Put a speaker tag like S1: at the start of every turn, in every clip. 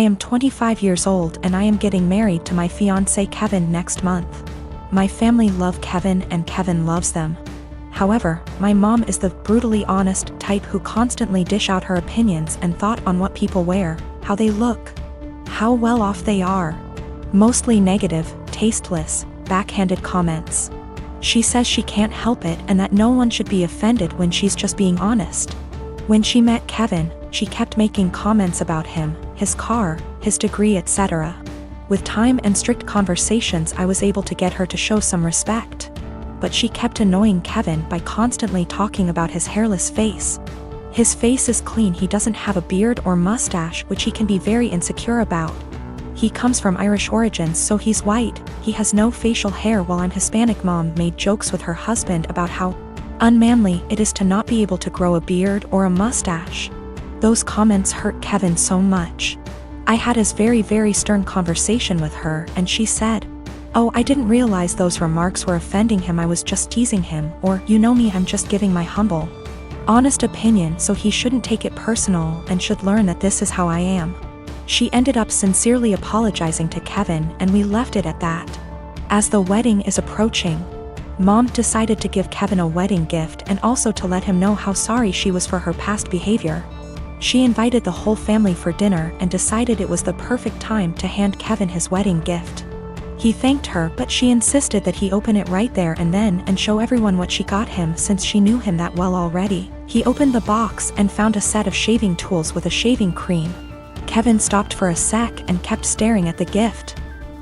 S1: I am 25 years old and I am getting married to my fiancé Kevin next month. My family love Kevin and Kevin loves them. However, my mom is the brutally honest type who constantly dish out her opinions and thought on what people wear, how they look, how well off they are. Mostly negative, tasteless, backhanded comments. She says she can't help it and that no one should be offended when she's just being honest. When she met Kevin, she kept making comments about him, his car, his degree, etc. With time and strict conversations, I was able to get her to show some respect. But she kept annoying Kevin by constantly talking about his hairless face. His face is clean, he doesn't have a beard or mustache, which he can be very insecure about. He comes from Irish origins, so he's white, he has no facial hair, while I'm Hispanic. Mom made jokes with her husband about how unmanly it is to not be able to grow a beard or a mustache. Those comments hurt Kevin so much. I had a very stern conversation with her and she said, "Oh, I didn't realize those remarks were offending him, I was just teasing him," or, "You know me, I'm just giving my humble, honest opinion, so he shouldn't take it personal and should learn that this is how I am." She ended up sincerely apologizing to Kevin and we left it at that. As the wedding is approaching, Mom decided to give Kevin a wedding gift and also to let him know how sorry she was for her past behavior. She invited the whole family for dinner and decided it was the perfect time to hand Kevin his wedding gift. He thanked her, but she insisted that he open it right there and then and show everyone what she got him since she knew him that well already. He opened the box and found a set of shaving tools with a shaving cream. Kevin stopped for a sec and kept staring at the gift.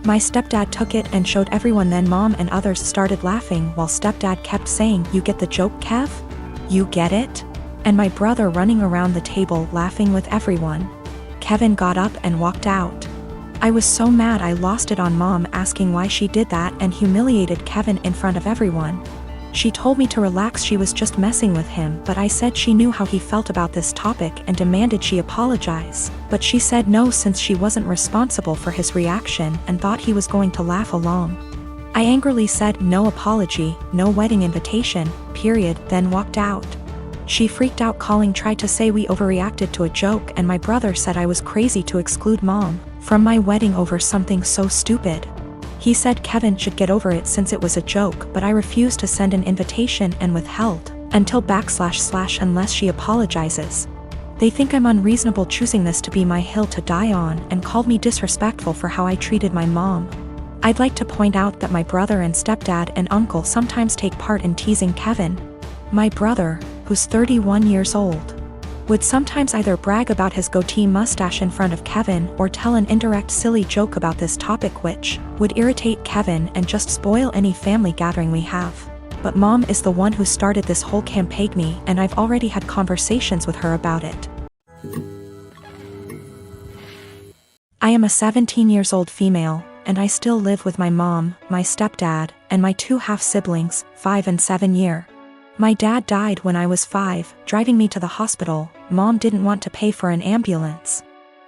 S1: My stepdad took it and showed everyone, then Mom and others started laughing while stepdad kept saying, "You get the joke, Kev? You get it?" And my brother running around the table laughing with everyone. Kevin got up and walked out. I was so mad I lost it on Mom asking why she did that and humiliated Kevin in front of everyone. She told me to relax, she was just messing with him, but I said she knew how he felt about this topic and demanded she apologize. But she said no, since she wasn't responsible for his reaction and thought he was going to laugh along. I angrily said no apology, no wedding invitation, period, then walked out. She freaked out, tried to say we overreacted to a joke, and my brother said I was crazy to exclude Mom from my wedding over something so stupid. He said Kevin should get over it since it was a joke, but I refused to send an invitation and withheld until / unless she apologizes. They think I'm unreasonable choosing this to be my hill to die on and called me disrespectful for how I treated my mom. I'd like to point out that my brother and stepdad and uncle sometimes take part in teasing Kevin. My brother, who's 31 years old, would sometimes either brag about his goatee mustache in front of Kevin or tell an indirect silly joke about this topic, which would irritate Kevin and just spoil any family gathering we have. But Mom is the one who started this whole campaign, and I've already had conversations with her about it. I am a 17 years old female, and I still live with my mom, my stepdad, and my two half-siblings, 5 and 7 years. My dad died when I was 5, driving me to the hospital. Mom didn't want to pay for an ambulance.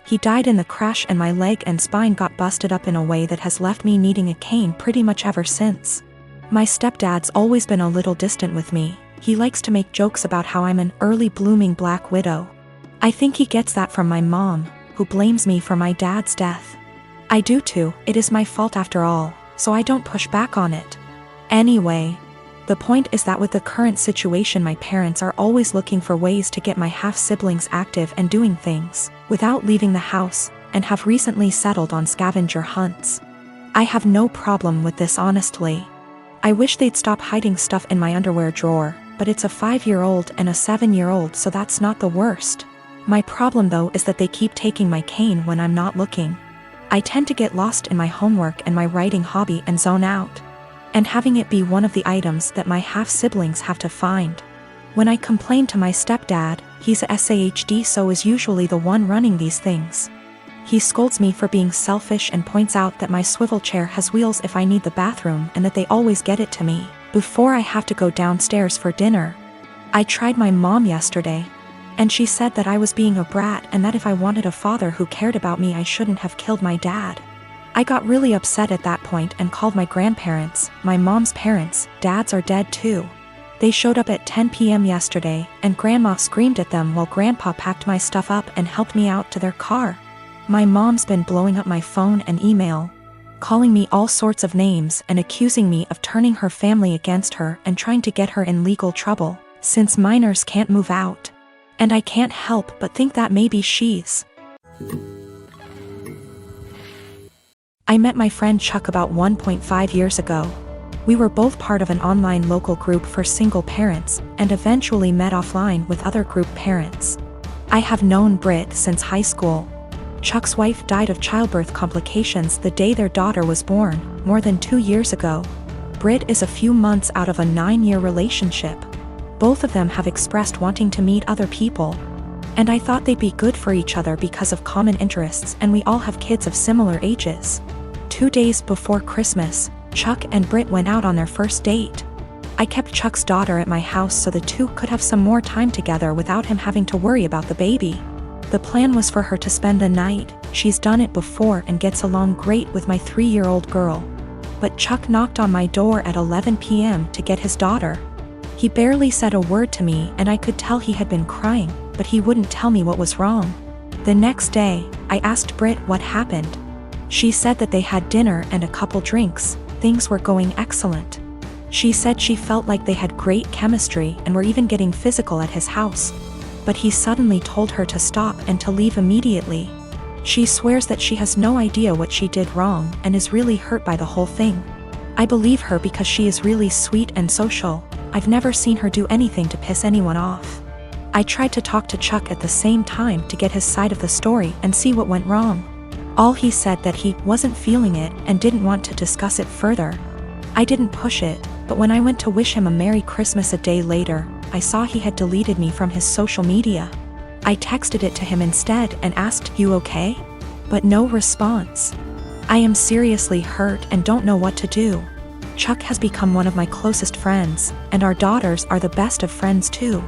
S1: He died in the crash and my leg and spine got busted up in a way that has left me needing a cane pretty much ever since. My stepdad's always been a little distant with me. He likes to make jokes about how I'm an early blooming black widow. I think he gets that from my mom, who blames me for my dad's death. I do too, it is my fault after all, so I don't push back on it. Anyway, the point is that with the current situation, my parents are always looking for ways to get my half-siblings active and doing things without leaving the house, and have recently settled on scavenger hunts. I have no problem with this, honestly. I wish they'd stop hiding stuff in my underwear drawer, but it's a 5-year-old and a 7-year-old, so that's not the worst. My problem though is that they keep taking my cane when I'm not looking. I tend to get lost in my homework and my writing hobby and zone out, and having it be one of the items that my half-siblings have to find. When I complain to my stepdad, he's a SAHD, so is usually the one running these things. He scolds me for being selfish and points out that my swivel chair has wheels if I need the bathroom and that they always get it to me before I have to go downstairs for dinner. I tried my mom yesterday, and she said that I was being a brat and that if I wanted a father who cared about me, I shouldn't have killed my dad. I got really upset at that point and called my grandparents. My mom's parents, dads, are dead too. They showed up at 10 p.m. yesterday, and Grandma screamed at them while Grandpa packed my stuff up and helped me out to their car. My mom's been blowing up my phone and email, calling me all sorts of names and accusing me of turning her family against her and trying to get her in legal trouble, since minors can't move out. And I can't help but think that maybe she's. I met my friend Chuck about 1.5 years ago. We were both part of an online local group for single parents and eventually met offline with other group parents. I have known Britt since high school. Chuck's wife died of childbirth complications the day their daughter was born, more than 2 years ago. Britt is a few months out of a 9-year relationship. Both of them have expressed wanting to meet other people. And I thought they'd be good for each other because of common interests, and we all have kids of similar ages. 2 days before Christmas, Chuck and Britt went out on their first date. I kept Chuck's daughter at my house so the two could have some more time together without him having to worry about the baby. The plan was for her to spend the night. She's done it before and gets along great with my 3-year-old girl. But Chuck knocked on my door at 11 p.m. to get his daughter. He barely said a word to me and I could tell he had been crying, but he wouldn't tell me what was wrong. The next day, I asked Britt what happened. She said that they had dinner and a couple drinks. Things were going excellent. She said she felt like they had great chemistry and were even getting physical at his house. But he suddenly told her to stop and to leave immediately. She swears that she has no idea what she did wrong and is really hurt by the whole thing. I believe her because she is really sweet and social. I've never seen her do anything to piss anyone off. I tried to talk to Chuck at the same time to get his side of the story and see what went wrong. All he said that he wasn't feeling it and didn't want to discuss it further. I didn't push it, but when I went to wish him a Merry Christmas a day later, I saw he had deleted me from his social media. I texted it to him instead and asked, "You okay?" But no response. I am seriously hurt and don't know what to do. Chuck has become one of my closest friends, and our daughters are the best of friends too.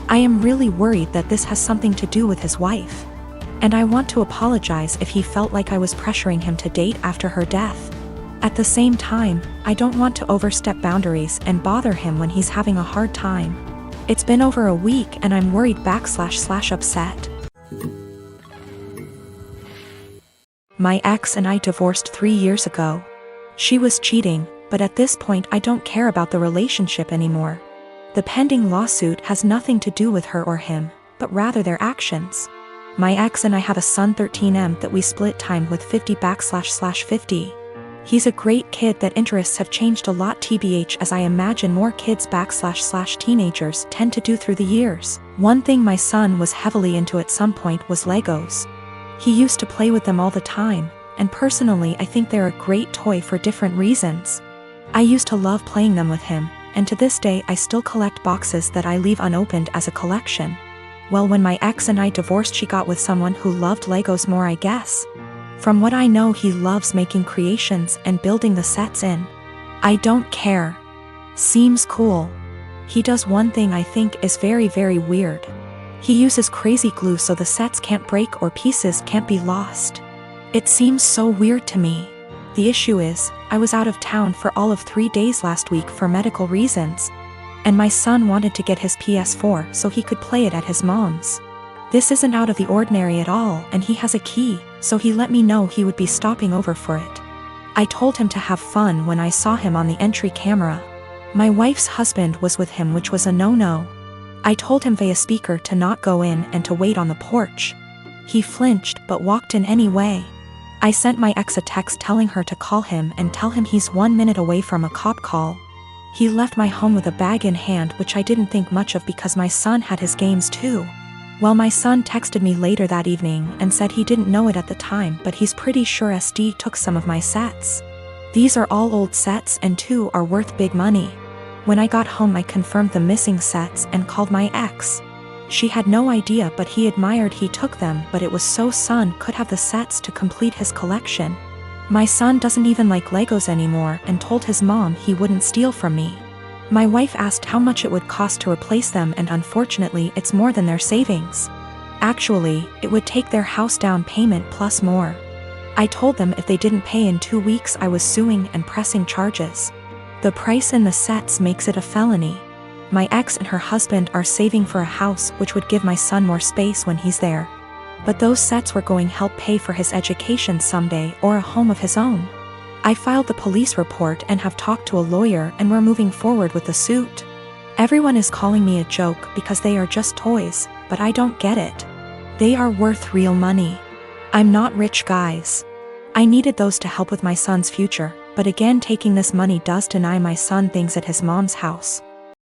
S1: I am really worried that this has something to do with his wife. And I want to apologize if he felt like I was pressuring him to date after her death. At the same time, I don't want to overstep boundaries and bother him when he's having a hard time. It's been over a week and I'm worried / upset. My ex and I divorced 3 years ago. She was cheating, but at this point I don't care about the relationship anymore. The pending lawsuit has nothing to do with her or him, but rather their actions. My ex and I have a son 13M that we split time with 50 / 50. He's a great kid that interests have changed a lot tbh as I imagine more kids / teenagers tend to do through the years. One thing my son was heavily into at some point was Legos. He used to play with them all the time, and personally I think they're a great toy for different reasons. I used to love playing them with him, and to this day I still collect boxes that I leave unopened as a collection. Well, when my ex and I divorced, she got with someone who loved Legos more, I guess. From what I know, he loves making creations and building the sets in. I don't care. Seems cool. He does one thing I think is very weird. He uses crazy glue so the sets can't break or pieces can't be lost. It seems so weird to me. The issue is, I was out of town for all of 3 days last week for medical reasons. And my son wanted to get his PS4 so he could play it at his mom's. This isn't out of the ordinary at all, and he has a key, so he let me know he would be stopping over for it. I told him to have fun when I saw him on the entry camera. My wife's husband was with him, which was a no-no. I told him via speaker to not go in and to wait on the porch. He flinched but walked in anyway. I sent my ex a text telling her to call him and tell him he's 1 minute away from a cop call. He left my home with a bag in hand, which I didn't think much of because my son had his games too. Well, my son texted me later that evening and said he didn't know it at the time, but he's pretty sure SD took some of my sets. These are all old sets and 2 are worth big money. When I got home I confirmed the missing sets and called my ex. She had no idea, but he admired he took them, but it was so son could have the sets to complete his collection. My son doesn't even like Legos anymore and told his mom he wouldn't steal from me. My wife asked how much it would cost to replace them, and unfortunately it's more than their savings. Actually, it would take their house down payment plus more. I told them if they didn't pay in 2 weeks I was suing and pressing charges. The price in the sets makes it a felony. My ex and her husband are saving for a house which would give my son more space when he's there. But those sets were going to help pay for his education someday or a home of his own. I filed the police report and have talked to a lawyer, and we're moving forward with the suit. Everyone is calling me a joke because they are just toys, but I don't get it. They are worth real money. I'm not rich, guys. I needed those to help with my son's future, but again, taking this money does deny my son things at his mom's house.